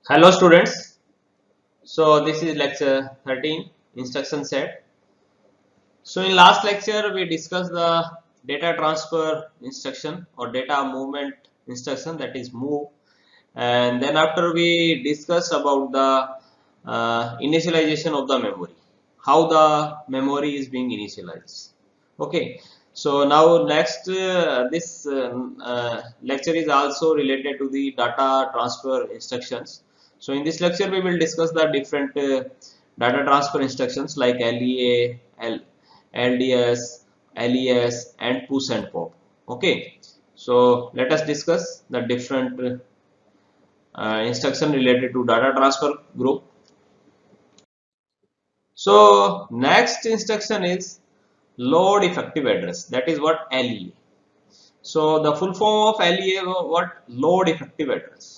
Hello students, so this is lecture 13 instruction set. So in last lecture we discussed the data transfer instruction or data movement instruction, that is move, and then after we discussed about the initialization of the memory, how the memory is being initialized. Okay, so now next this lecture is also related to the data transfer instructions. So in this lecture we will discuss the different data transfer instructions like LEA, LDS, LES and push and pop. Okay, so let us discuss the different instruction related to data transfer group. So next instruction is load effective address, that is what LEA. So the full form of LEA what? Load effective address.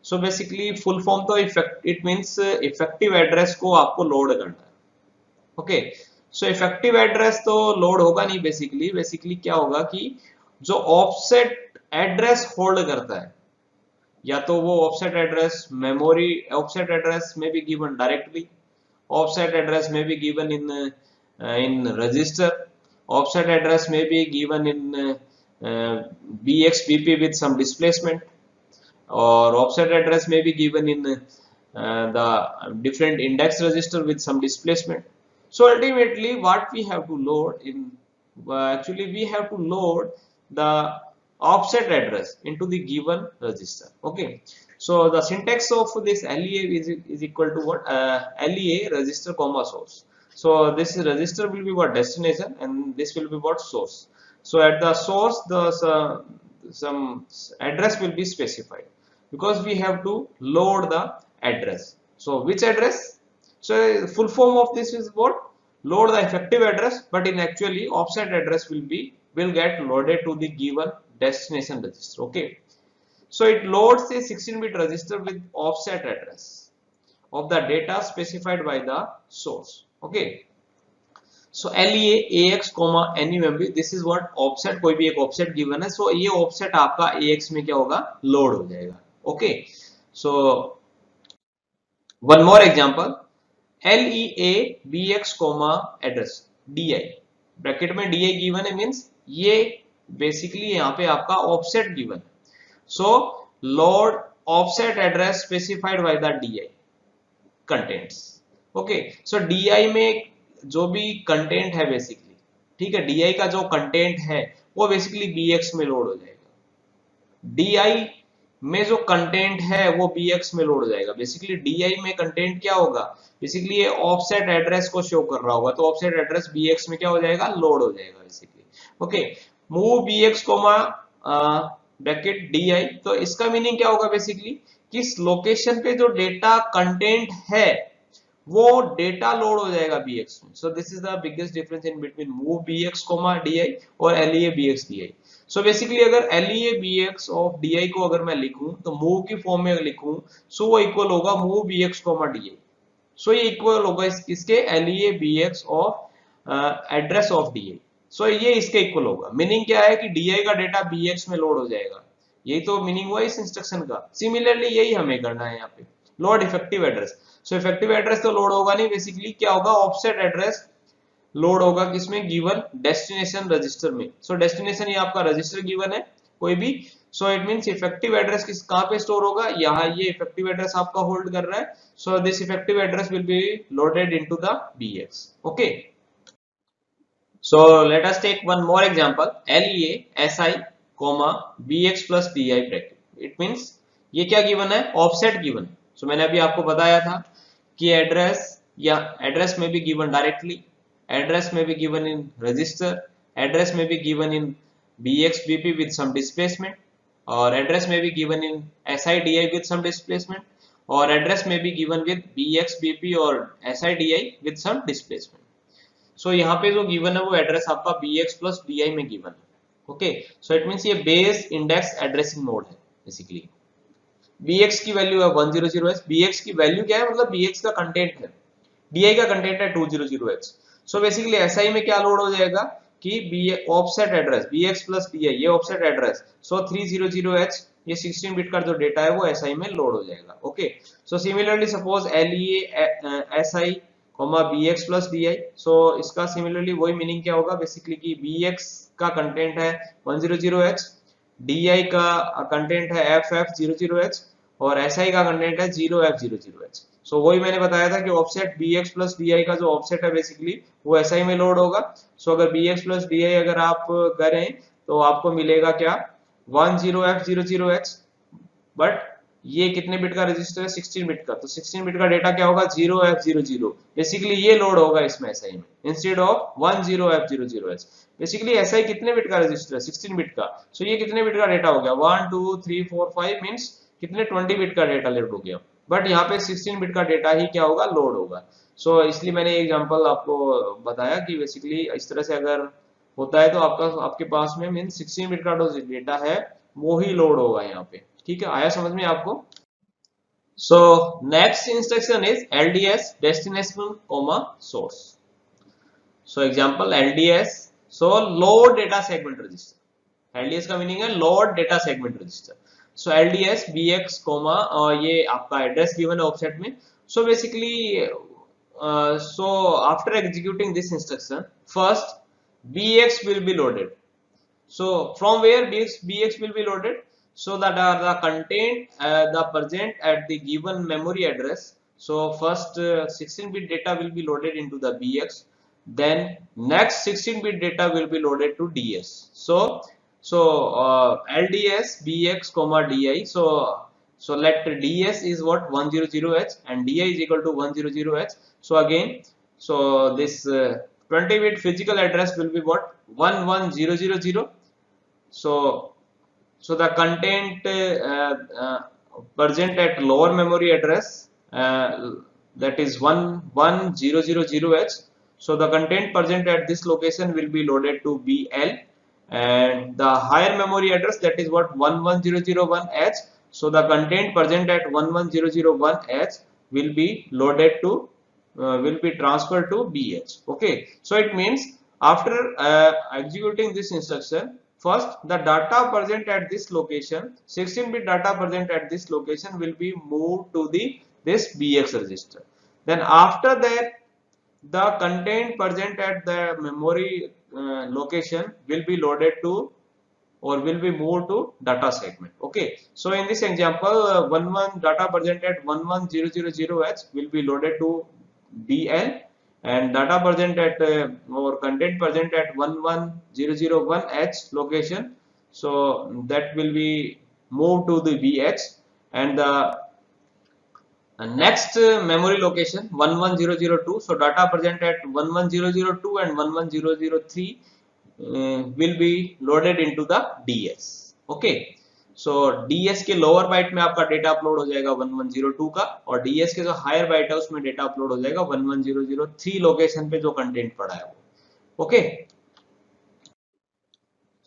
So basically full form तो it means effective address को आपको load करना है. Okay, so effective address तो load होगा नहीं. Basically क्या होगा कि जो ऑफसेट एड्रेस होल्ड करता है, या तो वो offset address memory offset address में भी गिवन डायरेक्टली, ऑफसेट एड्रेस में भी given in register, offset address में भी given in BXBP with some displacement, or offset address may be given in the different index register with some displacement. So ultimately what we have to load in, actually we have to load the offset address into the given register. Okay, so the syntax of this LEA is equal to what? LEA register comma source. So this register will be what? Destination, and this will be what? Source. So at the source the some address will be specified, because we have to load the address. So which address? So full form of this is what? Load the effective address, but in actually offset address will get loaded to the given destination register. Okay, so it loads a 16-bit register with offset address of the data specified by the source. Okay, so LEA AX any memory, this is what offset, कोई भी एक offset given है, so ये offset आपका AX में क्या होगा? Load हो जाएगा. Okay, so one more example, LEA BX address DI, bracket में DI given है, मींस ये बेसिकली यहाँ पे आपका offset given. So load offset address specified by the DI contents. Okay, so DI में जो भी कंटेंट है बेसिकली, ठीक है, DI का जो कंटेंट है वो बेसिकली BX में लोड हो जाएगा. DI में जो कंटेंट है वो BX में लोड हो जाएगा. बेसिकली DI में कंटेंट क्या होगा? बेसिकली ये ऑफसेट एड्रेस को शो कर रहा होगा, तो ऑफसेट एड्रेस BX में क्या हो जाएगा? लोड हो जाएगा basically. Okay, move BX bracket DI, तो इसका मीनिंग क्या होगा? बेसिकली किस लोकेशन पे जो डेटा कंटेंट है वो डेटा लोड हो जाएगा BX में. So this is the biggest difference in between move BX DI और LEA BX DI. So basically अगर LEA BX ऑफ DI को अगर मैं लिखूं तो मूव की फॉर्म में लिखूं, सो वो इक्वल होगा मूव BX DI. सो ये इक्वल होगा इसके LEA BX of address of DI. सो ये इसके इक्वल होगा. मीनिंग क्या है कि DI का डेटा BX में लोड हो जाएगा. यही तो मीनिंग हुआ इस इंस्ट्रक्शन का. सिमिलरली यही हमें करना है यहाँ पे, load effective address. So effective address तो लोड होगा नहीं, बेसिकली क्या होगा? ऑफसेट एड्रेस लोड होगा किसमें? गिवन डेस्टिनेशन रजिस्टर में. सो डेस्टिनेशन ये आपका रजिस्टर गिवन है कोई भी. So it means effective address किस कहां पे स्टोर होगा? यहाँ ये इफेक्टिव एड्रेस आपका होल्ड कर रहा है. So this effective address will be loaded into the BX. Okay, so let us take one more example, LEA SI BX plus DI bracket. It means ये क्या गिवन है? Offset given. सो मैंने अभी आपको बताया था कि एड्रेस या एड्रेस में भी गिवन डायरेक्टली, एड्रेस में भी गिवन इन रजिस्टर, एड्रेस में भी given in BXBP with some displacement, और एड्रेस में भी given in SIDI with some displacement, और एड्रेस में भी गिवन विद BXBP और SIDI with some displacement. सो यहाँ पे जो गिवन है वो एड्रेस आपका BX प्लस DI में गिवन है. ओके, सो इट मींस ये बेस इंडेक्स एड्रेसिंग मोड है बेसिकली. BX की वैल्यू है 100H. BX की वैल्यू क्या है? मतलब BX का कंटेंट है, DI का कंटेंट है 200H. सो बेसिकली SI में क्या लोड हो जाएगा कि offset address BX plus DI, ये ऑफसेट एड्रेस, सो 300H ये 16 बिट का जो डेटा है वो SI में लोड हो जाएगा। Okay, so similarly suppose LEA SI BX plus DI। सो इसका सिमिलरली वही मीनिंग क्या होगा बेसिकली कि BX का कंटेंट है 100H, DI का कंटेंट है FF00H और SI का कंटेंट है 0F00H। सो वही मैंने बताया था कि ऑफसेट BX प्लस DI का जो ऑफसेट है बेसिकली वो SI में लोड होगा। सो अगर BX प्लस DI अगर आप करें तो आपको मिलेगा क्या 10F00H, बट ये कितने बिट का रजिस्टर है 16 बिट का, तो 16 बिट का डेटा क्या होगा 0F00। बेसिकली ये लोड होगा इसमें SI में instead of 10F00H। Basically SI कितने बिट का रजिस्टर है 16 बिट का। सो ये कितने बिट का डेटा हो गया 1 2 3 4 5 मींस कितने 20 बिट का डेटा लोड हो गया, बट यहाँ पे 16 बिट का डेटा ही क्या होगा लोड होगा। सो इसलिए मैंने एग्जांपल आपको बताया कि बेसिकली इस तरह से अगर होता है तो आपके पास में मीन 16 बिट का जो डेटा है वो ही लोड होगा यहाँ पे। ठीक है, आया समझ में आपको। So next instruction is LDS destination source. So example LDS, so load data segment register. LDS का मीनिंग है लोड डेटा सेगमेंट रजिस्टर। सो LDS BX और ये आपका एड्रेस गिवन है ऑफसेट में। So basically so after executing this instruction, first BX will be loaded. So from where BX will be loaded? So that the content the present at the given memory address. So first 16-bit data will be loaded into the BX. Then next 16-bit data will be loaded to DS. So LDS BX DI. So let DS is what 100H and DI is equal to 100H. So again, so this 20-bit physical address will be what 11000. So the content present at lower memory address that is 11000H. So the content present at this location will be loaded to BL, and the higher memory address that is what 11001H. So the content present at 11001H will be loaded to will be transferred to BH. Okay, so it means after executing this instruction, first the data present at this location, 16-bit data present at this location will be moved to this BX register. Then after that, the content present at the memory location will be loaded to or will be moved to data segment. Okay, so in this example, 11 data present at 11000H will be loaded to BL, and data present at or content present at 11001H location, so that will be moved to the BH, and the next memory location 11002. So data present at 11002 and 11003 will be loaded into the DS. Okay, so DS के lower bite में आपका data upload हो जाएगा 1102 का, और DS के जो higher bite है उसमें डेटा अपलोड हो जाएगा 11003 लोकेशन पे जो कंटेंट पड़ा है वो। Okay,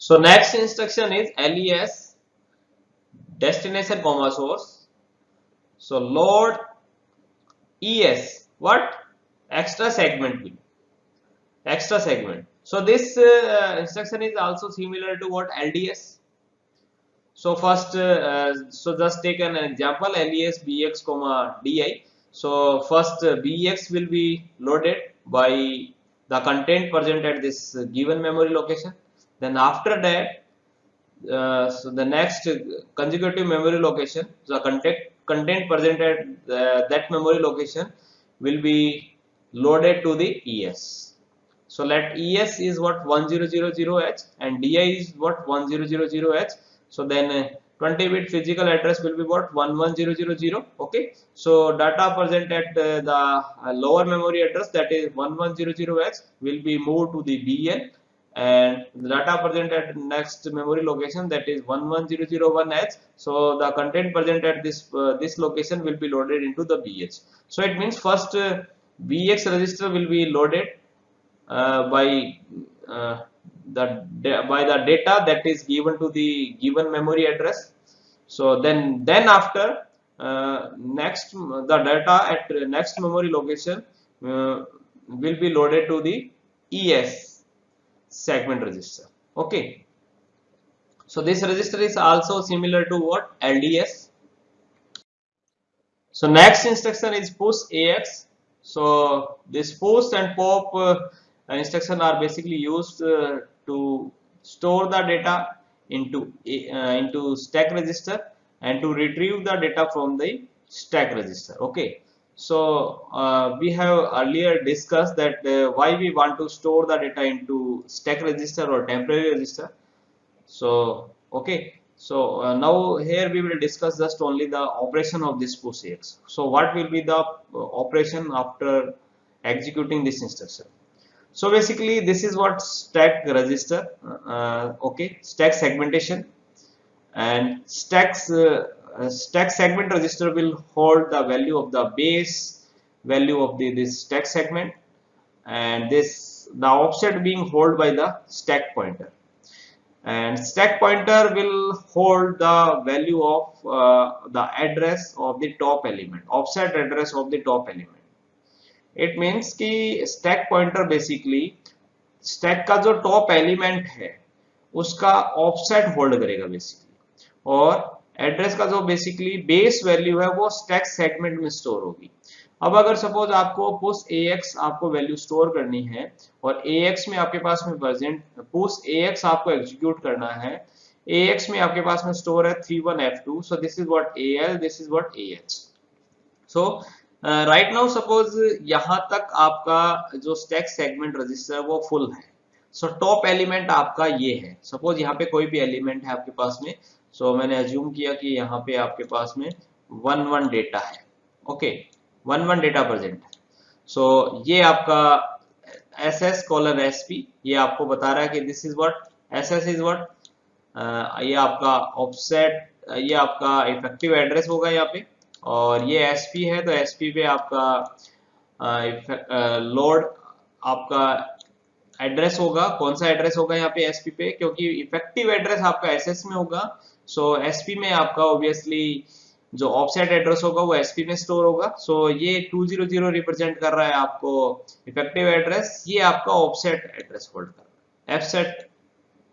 so next instruction is LES destination source. So load ES what extra segment will extra segment. So this instruction is also similar to what LDS. So first so just take an example LES BX DI. So first BX will be loaded by the content present at this given memory location. Then after that so the next consecutive memory location, the content present at that memory location will be loaded to the ES. So let ES is what 1000H and DI is what 1000H. So then 20-bit physical address will be what 11000. Okay, so data present at the lower memory address that is 11000H will be moved to the BL, and the data present at next memory location that is 11001H. So the content present at this location will be loaded into the BH. So it means first BX register will be loaded by the data that is given to the given memory address. So then after next the data at next memory location will be loaded to the ES segment register. Okay, So this register is also similar to what? LDS. So next instruction is push AX. So this push and pop instruction are basically used to store the data into stack register and to retrieve the data from the stack register. Okay. So we have earlier discussed that why we want to store the data into stack register or temporary register. So okay, so now here we will discuss just only the operation of this push AX. So what will be the operation after executing this instruction? So basically this is what stack register, okay, stack segmentation, and stack segment register will hold the value of the base value of this stack segment, and this the offset being held by the stack pointer, and stack pointer will hold the value of the address of the top element, offset address of the top element. It means कि stack pointer basically stack का जो top element है उसका offset hold करेगा basically, और address का जो basically base value है वो स्टैक सेगमेंट में स्टोर होगी। अब अगर सपोज आपको पुश AX आपको वैल्यू स्टोर करनी है और AX में आपके पास में प्रेजेंट पुश AX आपको एग्जीक्यूट करना है, AX में आपके पास में स्टोर है 31F2, so this is what AL, this is what AH। So right now suppose यहां तक आपका जो स्टैक सेगमेंट रजिस्टर है वो फुल है। सो टॉप एलिमेंट आपका ये है, सपोज यहाँ पे कोई भी एलिमेंट है आपके पास में। सो मैंने अज्यूम किया कि यहाँ पे आपके पास में 1 डेटा है, ओके, 1 डेटा प्रेजेंट है। सो ये आपका SS कॉलन SP ये आपको बता रहा है कि this is what SS is what, ये आपका ऑफसेट, ये आपका इफेक्टिव एड्रेस होगा यहाँ पे, और ये SP है तो SP पे आपका लोड आपका एड्रेस होगा। कौन सा एड्रेस होगा यहाँ पे SP पे, क्योंकि इफेक्टिव एड्रेस आपका SS में होगा। सो SP में आपका ऑब्वियसली जो ऑफसेट एड्रेस होगा वो SP में स्टोर होगा। सो ये 200 रिप्रेजेंट कर रहा है आपको इफेक्टिव एड्रेस, ये आपका ऑफसेट एड्रेस होल्ड कर रहा है,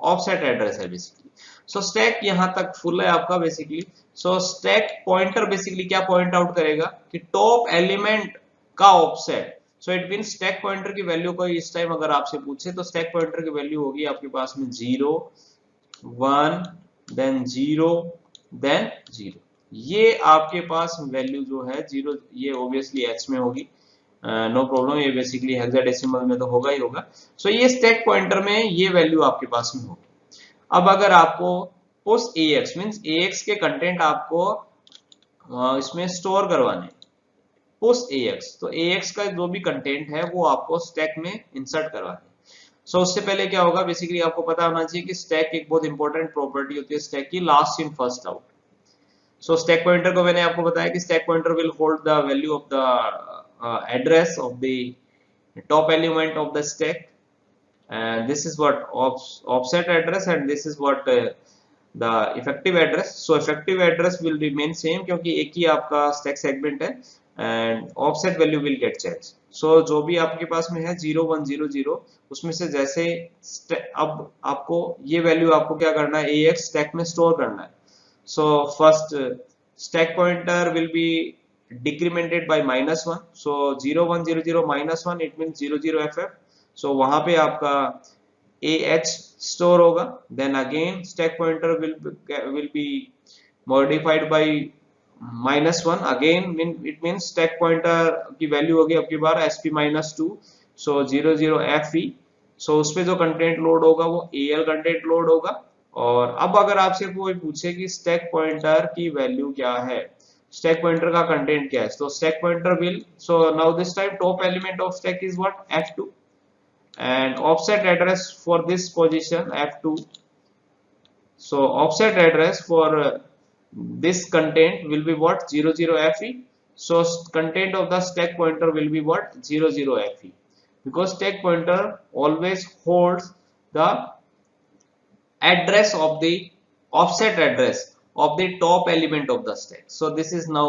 ऑफसेट एड्रेस है बेसिकली। सो स्टैक यहाँ तक फुल है आपका बेसिकली। सो स्टैक पॉइंटर बेसिकली क्या पॉइंट आउट करेगा कि टॉप एलिमेंट का offset. So it mean stack pointer की वैल्यू को इस टाइम अगर आपसे पूछे तो स्टैक पॉइंटर की वैल्यू होगी आपके पास में 0 1 देन 0 देन 0। ये आपके पास वैल्यू जो है 0, ये ऑब्वियसली H में होगी, नो प्रॉब्लम, ये बेसिकली हेक्साडेसिमल में तो होगा ही होगा। सो ये स्टैक पॉइंटर में ये वैल्यू आपके पास में होगी। अब अगर आपको पुश AX मींस AX के कंटेंट आपको इसमें स्टोर करवाने, पुश AX, तो AX का जो भी कंटेंट है वो आपको स्टैक में इंसर्ट करवाने। सो उससे पहले क्या होगा, बेसिकली आपको पता होना चाहिए कि स्टैक एक बहुत इंपॉर्टेंट प्रॉपर्टी होती है स्टैक की, last in first out. So stack pointer को मैंने आपको बताया कि stack pointer will hold the value of the address of the top element of the stack, and this is what offset address and this is what the effective address. So effective address will remain same क्योंकि एक ही आपका stack segment है, and offset value will get changed. So जो भी आपके पास में है 0 1 0 0 उसमें से जैसे अब आपको ये वैल्यू आपको क्या करना है, AX stack में स्टोर करना है। So first stack pointer will be decremented by -1, so 0 1 0 0 -1 it means 0 0 FF। सो वहां पे आपका AH स्टोर होगा, then again stack pointer will be modified by -1 again, it means stack pointer की वैल्यू होगी आपकी बार SP -2, सो 0 0 FE। सो उस पे जो कंटेंट लोड होगा वो AL कंटेंट लोड होगा। और अब अगर आपसे कोई पूछे कि स्टैक पॉइंटर की वैल्यू क्या है, स्टैक पॉइंटर का कंटेंट क्या है, तो stack pointer will, so now this time top element of stack is what, F2, and offset address for this position F2। so offset address for this content will be what, 0 0 FE। so content of the stack pointer will be what, 0 0 FE, because stack pointer always holds the address of the offset address of the top element of the stack। so this is now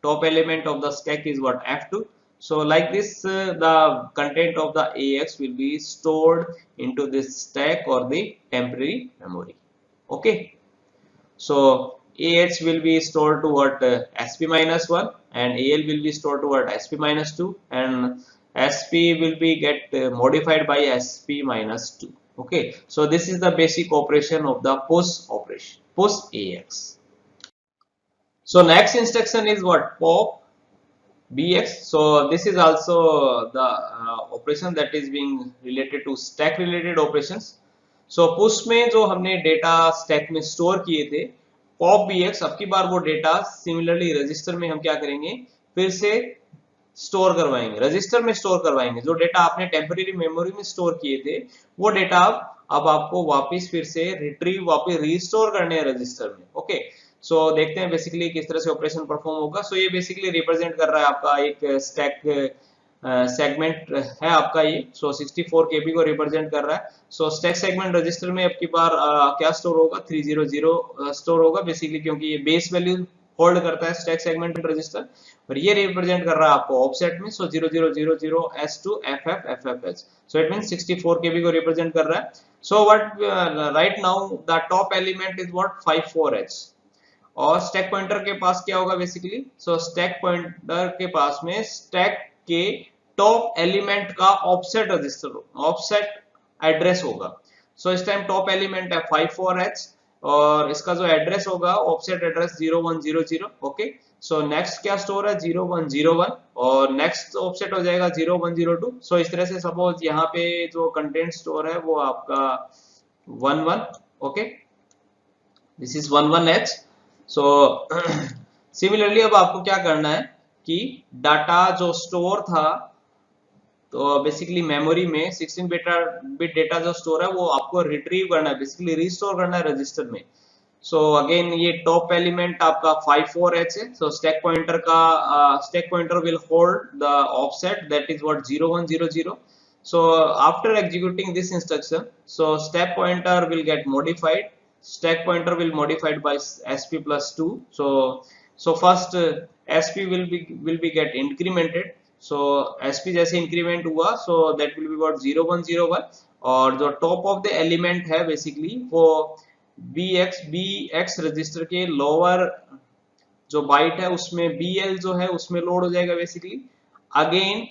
top element of the stack is what, F2। so like this the content of the AX will be stored into this stack or the temporary memory। Okay, so AH will be stored to what SP minus 1, and AL will be stored to what SP minus 2, and SP will be get modified by SP minus 2. Okay, so this is the basic operation of the push operation, push AX. So next instruction is what, pop BX. So this is also the operation that is being related to stack related operations. So push में जो हमने data stack में store किए थे, pop BX अब की बार वो data similarly register में हम क्या करेंगे, फिर से स्टोर करवाएंगे, रजिस्टर में स्टोर करवाएंगे। जो डेटा आपने टेम्परेरी मेमोरी में स्टोर किए थे वो डेटा अब आपको वापस फिर से रिट्रीव वापस रीस्टोर करने हैं रजिस्टर में। ओके, सो देखते हैं बेसिकली किस तरह से ऑपरेशन परफॉर्म होगा। सो ये बेसिकली रिप्रेजेंट कर रहा है आपका एक स्टैक सेगमेंट है आपका ये। सो 64 केबी को रिप्रेजेंट कर रहा है। सो स्टैक सेगमेंट रजिस्टर में अब की बार क्या स्टोर होगा, 300 स्टोर होगा बेसिकली, क्योंकि ये बेस वैल्यू होल्ड करता है स्टैक सेगमेंट रजिस्टर, और ये रिप्रेजेंट कर रहा है आपको ऑफसेट में। सो 0000 S to FFFFH, so it means 64 केबी को रिप्रेजेंट कर रहा है। So what right now the top element is what 54H, और स्टैक पॉइंटर के पास क्या होगा बेसिकली, सो स्टैक पॉइंटर के पास में स्टैक के टॉप एलिमेंट का ऑफसेट रजिस्टर, ऑफसेट एड्रेस होगा। सो इस टाइम टॉप एलिमेंट है 54H, और इसका जो एड्रेस होगा offset address 0100। Okay, so next क्या स्टोर है 0101, और नेक्स्ट ऑफसेट हो जाएगा 0102। सो इस तरह से सपोज यहाँ पे जो कंटेंट स्टोर है वो आपका 11। Okay, this is 11H। So similarly अब आपको क्या करना है कि डाटा जो स्टोर था, तो बेसिकली मेमोरी में 16 बिट डेटा जो स्टोर है वो आपको रिट्रीव करना है, बेसिकली रिस्टोर करना है रजिस्टर में। सो अगेन ये टॉप एलिमेंट आपका 54H है। सो स्टैक पॉइंटर का stack pointer will hold the offset that is what 0100। so after executing this instruction, so stack pointer will get modified, stack pointer will modified by SP plus 2. So first SP will be get incremented. so SP जैसे increment हुआ, so that will be what 0101, और जो top of the element है basically वो BX register के lower जो bite है उसमें BL जो है उसमें लोड हो जाएगा basically. Again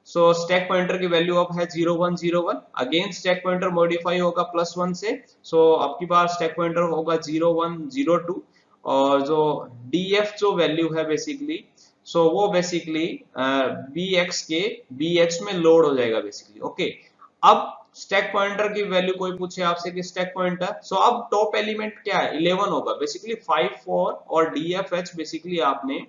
so stack pointer की वैल्यू अब है 0101, अगेन स्टैक पॉइंटर मॉडिफाई होगा +1 से। सो अब की बार स्टैक पॉइंटर होगा 0102, और जो DF जो वैल्यू है बेसिकली, सो वो बेसिकली BX के BH में लोड हो जाएगा बेसिकली। ओके, अब स्टैक पॉइंटर की वैल्यू कोई पूछे आपसे कि स्टैक पॉइंटर, सो अब टॉप एलिमेंट क्या है 11 होगा बेसिकली। 54 और DFH बेसिकली आपने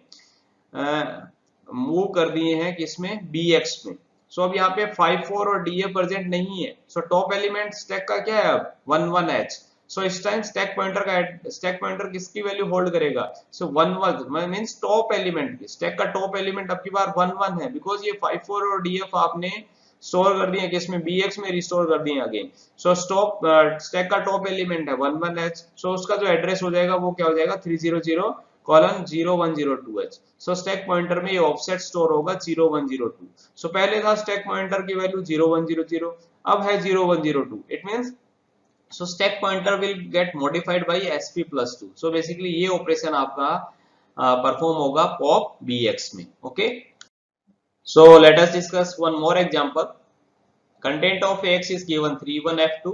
मूव कर दिए हैं किसमें, BX में। सो अब यहाँ पे 54 और DF प्रेजेंट नहीं है। सो टॉप एलिमेंट स्टैक का क्या है अब 11H। सो इस टाइम स्टैक पॉइंटर किसकी वैल्यू होल्ड करेगा, सो 11 मींस टॉप एलिमेंट की, स्टैक का टॉप एलिमेंट अब की बार 11 है, बिकॉज ये 54 और DF आपने स्टोर कर दिए किसमें, BX में रिस्टोर कर दिए अगेन। सो स्टैक का टॉप एलिमेंट है 11H। सो उसका जो एड्रेस हो जाएगा वो क्या हो जाएगा 300:0102H। सो स्टैक पॉइंटर में ये ऑफसेट स्टोर होगा 0102। सो पहले था स्टैक पॉइंटर की वैल्यू 0100, अब है 0102। It means so stack pointer will get modified by SP plus 2। So basically ये ऑपरेशन आपका परफॉर्म होगा पॉप BX में। Okay, so let us discuss one more example. Content of AX is given 31F2,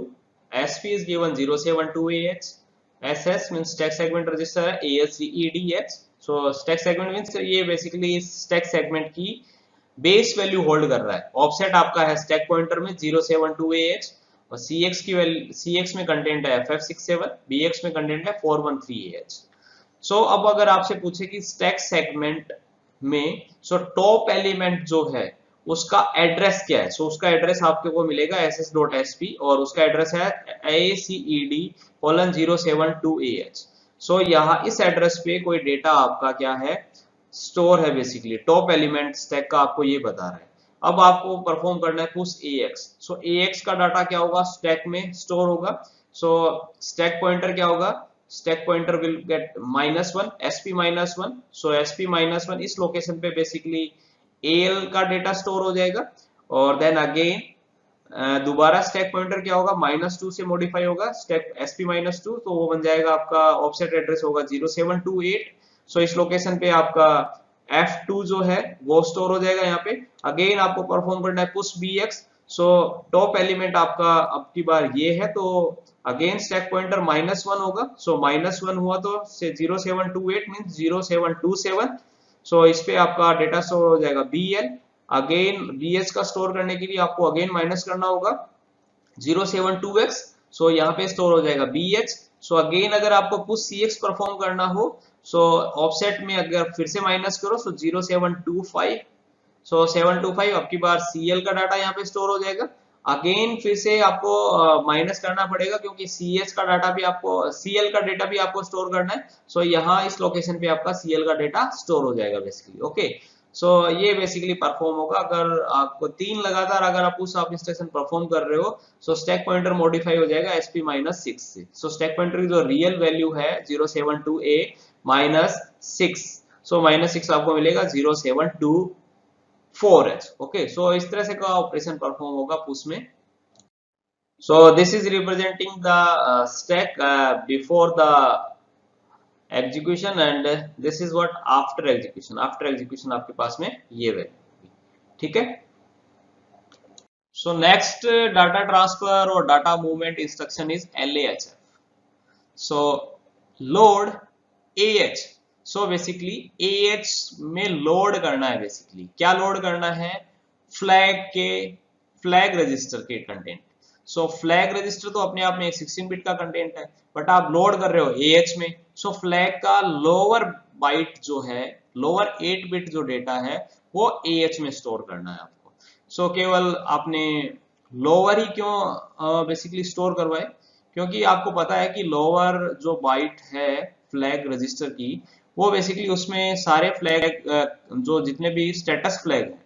SP is given 072AH, SS means stack segment register है, ASCEDH। so stack segment means ये basically इस stack segment की base value hold कर रहा है। Offset आपका है stack pointer में 072AH, और CX की वैल्यू, CX में कंटेंट है FF67, BX में कंटेंट है 413AH। सो अब अगर आपसे पूछे कि स्टैक सेगमेंट में सो टॉप एलिमेंट जो है उसका एड्रेस क्या है, सो उसका एड्रेस आपके को मिलेगा ss.sp, और उसका एड्रेस है ACED:072AH। सो यहाँ इस एड्रेस पे कोई डेटा आपका क्या है स्टोर है बेसिकली, टॉप एलिमेंट स्टैक का आपको ये बता रहा है। अब आपको परफॉर्म करना है पुश AX। सो AX का डाटा क्या होगा स्टैक में स्टोर होगा। सो स्टैक पॉइंटर क्या होगा, stack pointer will get -1 SP -1। so SP -1 इस लोकेशन पे बेसिकली AL का डेटा स्टोर हो जाएगा, और देन अगेन दोबारा स्टैक पॉइंटर क्या होगा, -2 से मॉडिफाई होगा, स्टैक SP-2, तो वो बन जाएगा आपका ऑफसेट एड्रेस होगा 0728। सो इस लोकेशन पे आपका F2 जो है वो स्टोर हो जाएगा यहाँ पे। अगेन आपको परफॉर्म करना है push BX। So top element आपका अब की बार ये है, तो अगेन स्टैक पॉइंटर -1 होगा। सो -1 हुआ तो से 0728 मींस 0727। सो इस पे आपका डेटा स्टोर हो जाएगा BL। अगेन BH का स्टोर करने के लिए आपको अगेन माइनस करना होगा 072x। सो यहाँ पे स्टोर हो जाएगा BH। सो अगेन अगर आपको पुश CX परफॉर्म करना हो, सो ऑफसेट में अगर फिर से माइनस करो, सो 0725। सो 725 आपकी बार CL का डाटा यहाँ पे स्टोर हो जाएगा। अगेन फिर से आपको माइनस करना पड़ेगा क्योंकि CH का डाटा भी आपको, CL का डेटा भी आपको स्टोर करना है। सो यहाँ इस लोकेशन पे आपका CL का डेटा स्टोर हो जाएगा बेसिकली। ओके, सो ये बेसिकली परफॉर्म होगा अगर आपको 3 लगातार अगर आप उस आप इंस्ट्रक्शन परफॉर्म कर रहे हो। सो स्टैक पॉइंटर मॉडिफाई हो जाएगा SP-6 से। सो स्टैक पॉइंटर की जो रियल वैल्यू है 072A -6, सो -6 आपको मिलेगा 0724H। ओके, सो इस तरह से का ऑपरेशन परफॉर्म होगा पुश में। So this is representing the stack before the execution and this is what after execution. After execution आपके पास में ये वैल्यू, ठीक है। सो नेक्स्ट डाटा ट्रांसफर और data movement instruction is LAHF। So load AH। So basically AH में load करना है, basically क्या लोड करना है, फ्लैग रजिस्टर के कंटेंट। सो फ्लैग रजिस्टर तो अपने आप में एक 16 बिट का कंटेंट है, बट आप लोड कर रहे हो AH में। सो फ्लैग का लोअर बाइट जो है, लोअर 8 बिट जो डेटा है वो AH में स्टोर करना है आपको। सो केवल आपने लोअर ही क्यों बेसिकली स्टोर करवाए, क्योंकि आपको पता है कि लोअर जो बाइट है फ्लैग रजिस्टर की, वो बेसिकली उसमें सारे फ्लैग जो जितने भी स्टेटस फ्लैग हैं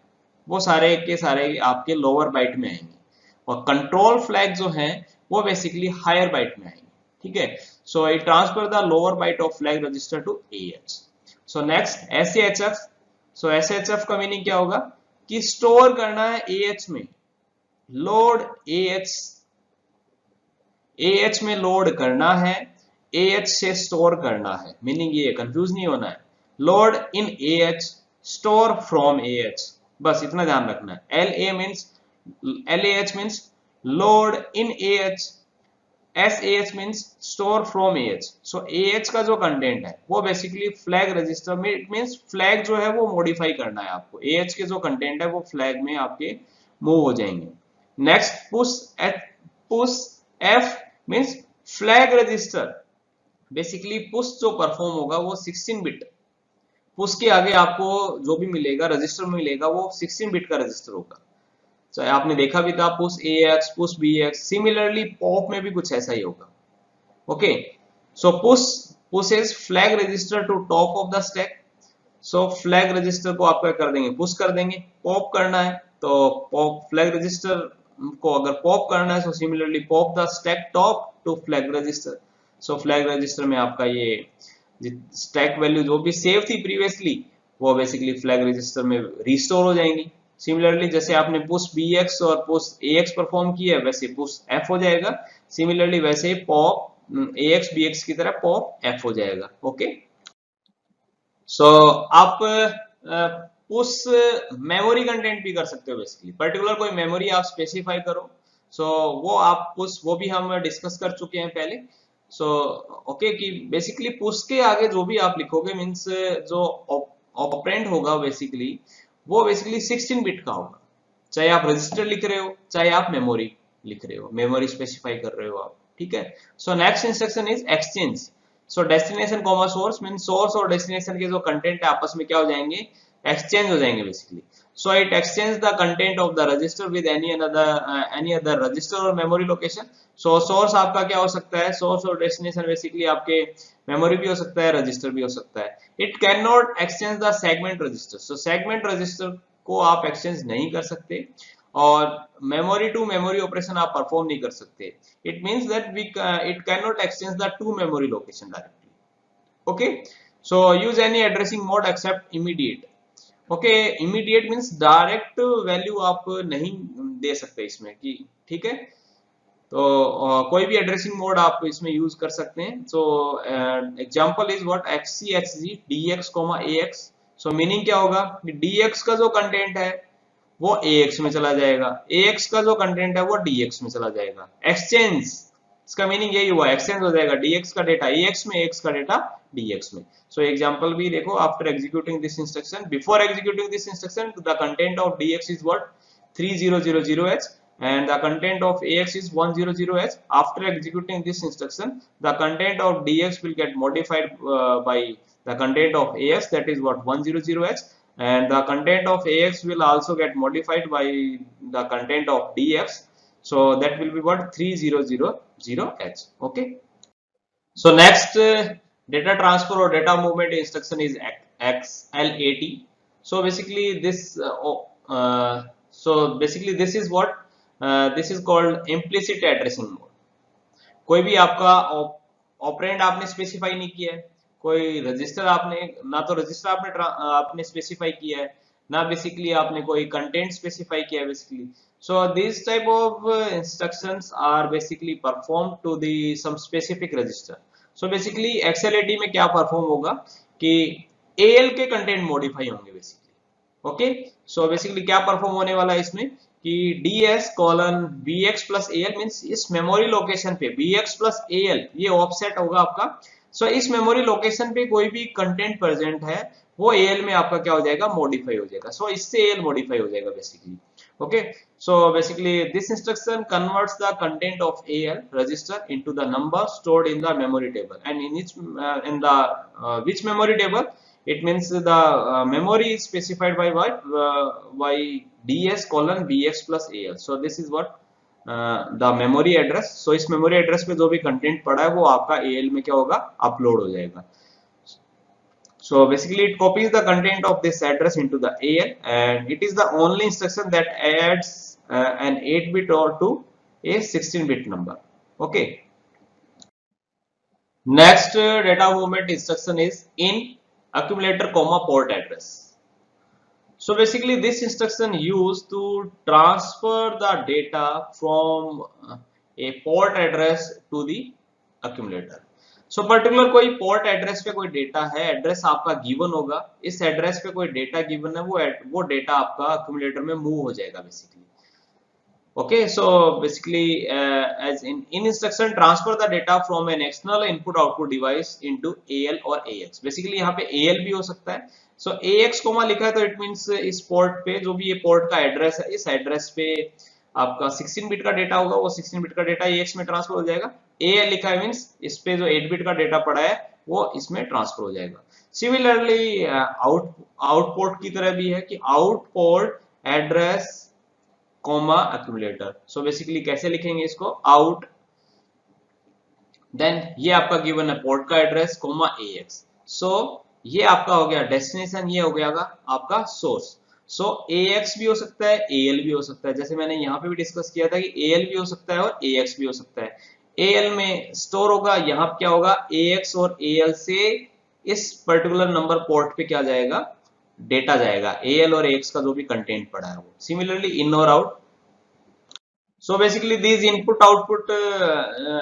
वो सारे के सारे आपके लोअर बाइट में आएंगे, और कंट्रोल फ्लैग जो हैं वो बेसिकली हायर बाइट में आएंगे, ठीक है। So it transfer the lower byte of flag register to AH। So next SHF। So SHF का मीनिंग क्या होगा कि स्टोर करना है AH में, लोड AH में लोड करना है, AH से स्टोर करना है। मीनिंग ये, कंफ्यूज नहीं होना है, load in AH, store from AH, बस इतना ध्यान रखना है। LAH means load in AH, SAH means store from AH। So AH का जो कंटेंट है वो बेसिकली फ्लैग रजिस्टर में, इट मींस फ्लैग जो है वो मॉडिफाई करना है आपको। AH के जो कंटेंट है वो फ्लैग में आपके मूव हो जाएंगे। Next push F means flag register. Basically push जो परफॉर्म होगा वो 16 बिट, पुश के आगे आपको जो भी मिलेगा रजिस्टर मिलेगा वो 16 बिट का रजिस्टर होगा। चाहे आपने देखा भी था push AX, push BX, similarly pop में भी कुछ ऐसा ही होगा। Okay, so push is flag register to top of the stack. So flag register को आप क्या कर देंगे, पुश कर देंगे। पॉप करना है तो पॉप फ्लैग रजिस्टर को अगर पॉप करना है, so similarly pop the stack top to flag register. So flag register में आपका ये स्टैक वैल्यू जो भी सेव थी प्रीवियसली वो बेसिकली फ्लैग रजिस्टर में रिस्टोर हो जाएंगी। सिमिलरली जैसे आपने पुश BX और पुश AX परफॉर्म किया है वैसे पुश F हो जाएगा। सिमिलरली वैसे पॉप AX BX की तरह पॉप F हो जाएगा। ओके, सो आप पुश मेमोरी कंटेंट भी कर सकते हो, बेसिकली पर्टिकुलर कोई मेमोरी आप स्पेसिफाई करो। सो वो आप पुश, वो भी हम डिस्कस कर चुके हैं पहले। सो ओके, कि बेसिकली पुश के आगे जो भी आप लिखोगे मींस जो ऑपरेंड होगा बेसिकली वो बेसिकली 16 बिट का होगा, चाहे आप रजिस्टर लिख रहे हो चाहे आप मेमोरी लिख रहे हो, मेमोरी स्पेसिफाई कर रहे हो आप, ठीक है। So next instruction is exchange. So destination comma source mean source और डेस्टिनेशन के जो कंटेंट है आपस में क्या हो जाएंगे, एक्सचेंज हो जाएंगे basically. So it exchange the content of the register with any other register और मेमोरी लोकेशन। सो सोर्स आपका क्या हो सकता है, सोर्स और डेस्टिनेशन बेसिकली आपके मेमोरी भी हो सकता है, रजिस्टर भी हो सकता है। It can not exchange the segment register. So segment register को आप एक्सचेंज नहीं कर सकते, और मेमोरी टू मेमोरी ऑपरेशन आप परफॉर्म नहीं कर सकते। It means that it can not exchange the two memory location directly. Okay, so use any addressing mode except immediate. Okay, immediate means direct value आप नहीं दे सकते हैं इसमें कि ठीक है। तो कोई भी एड्रेसिंग मोड आप इसमें यूज कर सकते हैं। So example is what XCHG DX, AX। So meaning क्या होगा कि DX का जो कंटेंट है वो AX में चला जाएगा, AX का जो कंटेंट है वो DX में चला जाएगा। एक्सचेंज, इसका मीनिंग यही हुआ, एक्सचेंज हो जाएगा DX का डेटा AX में, AX का डेटा DX में। सो एग्जांपल भी देखो, after executing this instruction, before executing this instruction the content of DX is what 3000H and the content of AX is 100H. After executing this instruction, the content of DX will get modified by the content of AX, that is what 100H, and the content of AX will also get modified by the content of DX. So that will be what 3000H. Okay. So next data transfer or data movement instruction is XLAT. So basically this is what this is called implicit addressing mode. कोई भी आपका operand आपने specify नहीं किया है, कोई register आपने ना तो रजिस्टर आपने स्पेसिफाई किया है, ना बेसिकली आपने कोई कंटेंट स्पेसिफाई किया है basically. So this type of instructions are basically perform to the some specific register. So basically XLAT में क्या परफॉर्म होगा कि AL के कंटेंट मॉडिफाई होंगे बेसिकली। ओके, सो बेसिकली क्या परफॉर्म होने वाला है इसमें कि DS colon BX plus AL means इस मेमोरी लोकेशन पे BX प्लस AL ये ऑफसेट होगा आपका। सो इस मेमोरी लोकेशन पे कोई भी कंटेंट प्रेजेंट है वो AL में आपका क्या हो जाएगा, मॉडिफाई हो जाएगा। सो इससे AL मॉडिफाई हो जाएगा basically. Okay, so basically this instruction converts the content of AL register into the number stored in the memory table, and in each in the which memory table, it means the memory is specified by what by DS colon BX plus AL. So this is what the memory address. So इस memory address पे जो भी content पड़ा है वो आपका AL में क्या होगा, upload हो जाएगा। So basically it copies the content of this address into the AL, and it is the only instruction that adds an 8-bit or to a 16-bit number. Okay. Next data movement instruction is in accumulator comma port address. So basically this instruction used to transfer the data from a port address to the accumulator. So particular कोई port address पे कोई data है, address आपका given होगा, इस address पे कोई data given है, वो डेटा आपका अक्यूमुलेटर में मूव हो जाएगा basically. Okay, so basically as in instruction transfer the data from an external input output device into AL और AX। बेसिकली यहाँ पे AL भी हो सकता है। सो AX कोमा लिखा है तो इट मींस इस पोर्ट पे जो भी ये पोर्ट का एड्रेस है, इस एड्रेस पे आपका 16 बिट का डेटा होगा, वो 16 बिट का डेटा AX में ट्रांसफर हो जाएगा। AL लिखा है मींस इस पे जो 8 बिट का डेटा पड़ा है वो इसमें ट्रांसफर हो जाएगा। सिमिलरली आउटपुट की तरह भी है कि output address comma accumulator. So basically कैसे लिखेंगे इसको, आउट देन ये आपका गिवन है पोर्ट का एड्रेस कॉमा AX। सो ये आपका हो गया डेस्टिनेशन, ये हो गया आपका सोर्स। सो AX भी हो सकता है, AL भी हो सकता है, जैसे मैंने यहाँ पे भी डिस्कस किया था कि AL भी हो सकता है और AX भी हो सकता है। AL में स्टोर होगा, यहाँ क्या होगा, AX और AL से इस पर्टिकुलर नंबर पोर्ट पे क्या जाएगा, डेटा जाएगा, AL और AX का जो भी कंटेंट पड़ा है वो। सिमिलरली इन और out. So basically these input output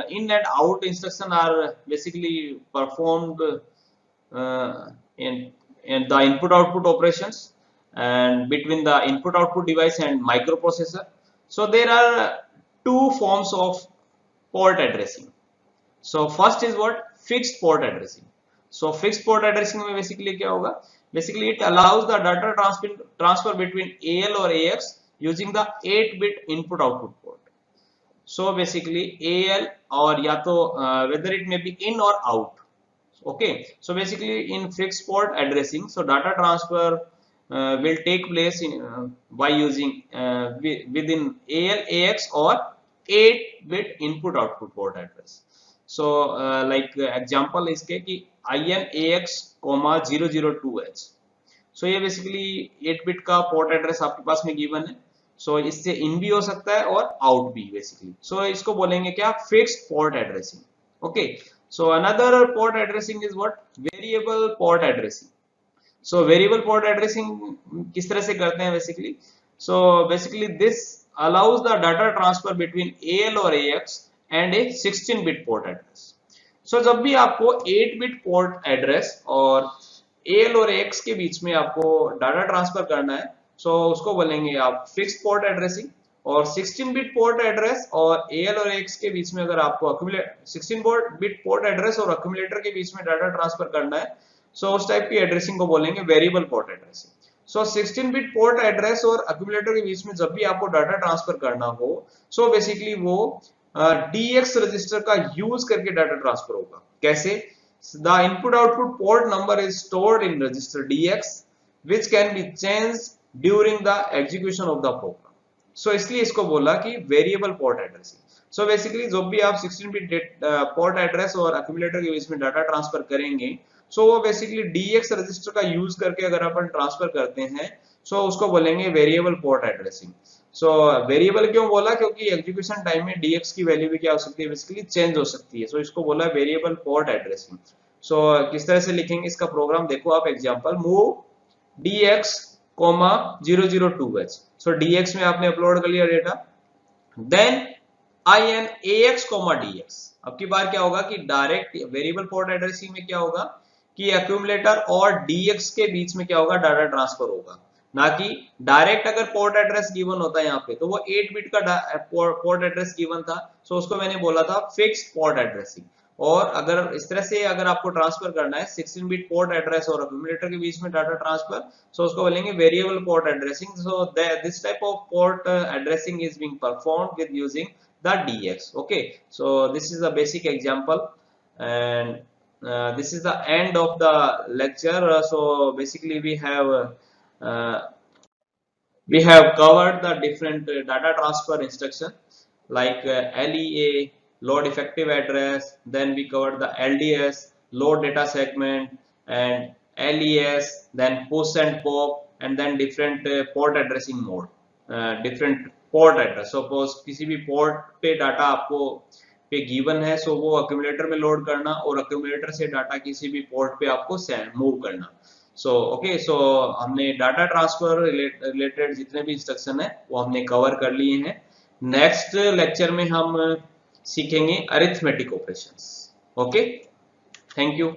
in and out instruction are basically performed in the input output operations and between the input output device and microprocessor. So there are two forms of port addressing. So first is what, fixed port addressing. So fixed port addressing में basically क्या होगा, basically it allows the data transfer between AL or AX using the 8-bit input output port. So basically AL or या तो whether it may be in or out. Okay, so basically in fixed port addressing, so data transfer will take place by using within AL, AX or 8-bit input output port address. So like example इसके कि INAX, 002H. So ये basically 8-bit का port address आपके पास में given है। So इससे in भी हो सकता है और out भी basically. So इसको बोलेंगे क्या, fixed port addressing. Okay. So another port addressing is what, variable port addressing. So variable port addressing किस तरह से करते हैं basically? So basically this allows the data transfer between AL or AX and a 16-bit port address. So जब भी आपको 8-bit port address और AL और AX के बीच में आपको डाटा ट्रांसफर करना है, सो उसको बोलेंगे आप फिक्स्ड पोर्ट एड्रेसिंग। और 16-बिट पोर्ट एड्रेस और AL और AX के बीच में अगर आपको 16-बिट पोर्ट एड्रेस और अक्यूमुलेटर के बीच में डाटा ट्रांसफर करना है, सो उस टाइप की एड्रेसिंग को बोलेंगे वेरिएबल पोर्ट एड्रेसिंग। सो 16-बिट पोर्ट एड्रेस और अक्यूमुलेटर के बीच में जब भी आपको डाटा ट्रांसफर करना हो, सो बेसिकली वो DX रजिस्टर का यूज करके डाटा ट्रांसफर होगा। कैसे? The input output port number is stored in register DX which can be changed during the execution of the program. सो इसलिए इसको बोला कि variable port addressing. So basically जो भी आप 16-बिट पोर्ट एड्रेस और अक्यूमुलेटर के बीच में डाटा ट्रांसफर करेंगे, सो वो बेसिकली DX रजिस्टर का यूज करके अगर अपन ट्रांसफर करते हैं, सो उसको बोलेंगे variable port addressing. So variable क्यों बोला? क्योंकि एग्जीक्यूशन टाइम में DX की वैल्यू भी क्या हो सकती है, बेसिकली चेंज हो सकती है। सो इसको बोला वेरिएबल पोर्ट एड्रेसिंग। सो किस तरह से लिखेंगे इसका प्रोग्राम देखो आप। Example, move DX, 002H। सो DX में आपने अपलोड कर लिया डेटा, देन INAX, DX। अब की बार क्या होगा कि डायरेक्ट वेरिएबल पोर्ट एड्रेसिंग में क्या होगा कि एक्यूमुलेटर और DX के बीच में क्या होगा, डाटा ट्रांसफर होगा, ना कि डायरेक्ट। अगर पोर्ट एड्रेस गिवन होता है यहाँ पे, तो वो 8-बिट का पोर्ट एड्रेस गिवन था, सो उसको मैंने बोला था फिक्स्ड पोर्ट एड्रेसिंग। और अगर इस तरह से अगर आपको ट्रांसफर करना है 16-बिट पोर्ट एड्रेस और अक्यूमुलेटर के बीच में डाटा ट्रांसफर, सो उसको बोलेंगे variable port addressing. So this type of port addressing is being performed with using the DX. Okay, so this is a basic example, and this is the end of the lecture. So basically uh, we have covered the different data transfer instruction like LEA, load effective address, then we covered the LDS, load data segment, and LES, then push and pop, and then different port addressing mode, different port address. Suppose किसी भी port पे data आपको पे given है, सो वो accumulator में load करना और अक्यूमुलेटर से डाटा किसी भी पोर्ट पे आपको मूव करना। सो ओके, सो हमने डाटा ट्रांसफर रिलेटेड जितने भी इंस्ट्रक्शन है वो हमने कवर कर लिए हैं। नेक्स्ट लेक्चर में हम सीखेंगे arithmetic operations. Okay, thank you.